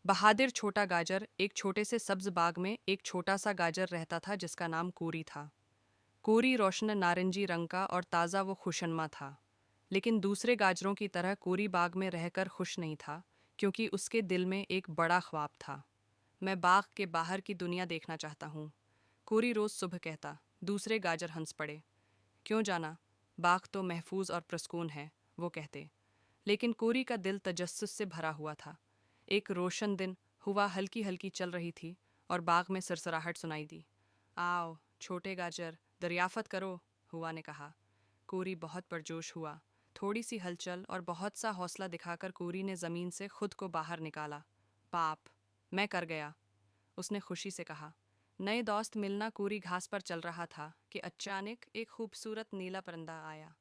बहादिर छोटा गाजर। एक छोटे से सब्ज बाग में एक छोटा सा गाजर रहता था जिसका नाम कोरी था। कोरी रोशन नारंगी रंग का और ताज़ा व खुशनुमा था। लेकिन दूसरे गाजरों की तरह कोरी बाग में रहकर खुश नहीं था, क्योंकि उसके दिल में एक बड़ा ख्वाब था। मैं बाग के बाहर की दुनिया देखना चाहता हूँ, कोरी रोज़ सुबह कहता। दूसरे गाजर हंस पड़े। क्यों जाना, बाग तो महफूज और प्रसून है, वो कहते। लेकिन कोरी का दिल तजस्सुस से भरा हुआ था। एक रोशन दिन हवा हल्की हल्की चल रही थी और बाग में सरसराहट सुनाई दी। आओ छोटे गाजर, दरियाफत करो, हुआ ने कहा। कोरी बहुत परजोश हुआ। थोड़ी सी हलचल और बहुत सा हौसला दिखाकर कोरी ने ज़मीन से खुद को बाहर निकाला। पाप, मैं कर गया, उसने खुशी से कहा। नए दोस्त मिलना कोरी घास पर चल रहा था कि अचानक एक खूबसूरत नीला परिंदा आया।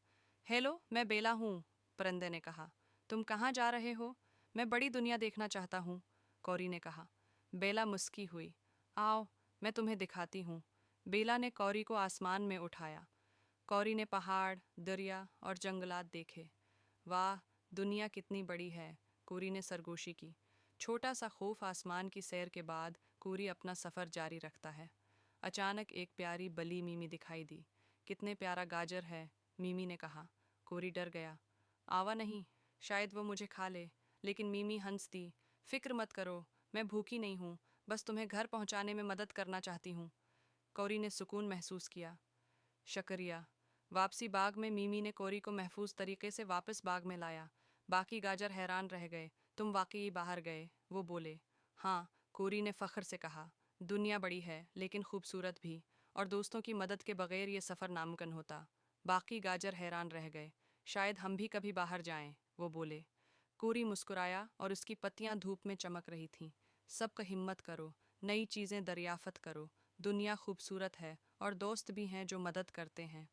हेलो, मैं बेला हूँ, परिंदे ने कहा। तुम कहाँ जा रहे हो? मैं बड़ी दुनिया देखना चाहता हूँ, कौरी ने कहा। बेला मुस्की हुई। आओ, मैं तुम्हें दिखाती हूँ। बेला ने कौरी को आसमान में उठाया। कौरी ने पहाड़, दरिया और जंगलात देखे। वाह, दुनिया कितनी बड़ी है, कौरी ने सरगोशी की। छोटा सा खौफ आसमान की सैर के बाद कौरी अपना सफ़र जारी रखता है। अचानक एक प्यारी बली मीमी दिखाई दी। कितने प्यारा गाजर है, मीमी ने कहा। कौरी डर गया। आवा नहीं, शायद वो मुझे खा ले। लेकिन मीमी हंस दी। फिक्र मत करो, मैं भूखी नहीं हूँ, बस तुम्हें घर पहुँचाने में मदद करना चाहती हूँ। कौरी ने सुकून महसूस किया। शुक्रिया। वापसी बाग में मीमी ने कौरी को महफूज तरीके से वापस बाग में लाया। बाकी गाजर हैरान रह गए। तुम वाकई बाहर गए, वो बोले। हाँ, कौरी ने फ़ख्र से कहा। दुनिया बड़ी है लेकिन खूबसूरत भी, और दोस्तों की मदद के बगैर ये सफ़र नामुमकिन होता। बाकी गाजर हैरान रह गए। शायद हम भी कभी बाहर जाएं, वो बोले। कौरी मुस्कुराया और उसकी पत्तियां धूप में चमक रही थीं। सबका हिम्मत करो, नई चीज़ें दरियाफ़त करो। दुनिया खूबसूरत है और दोस्त भी हैं जो मदद करते हैं।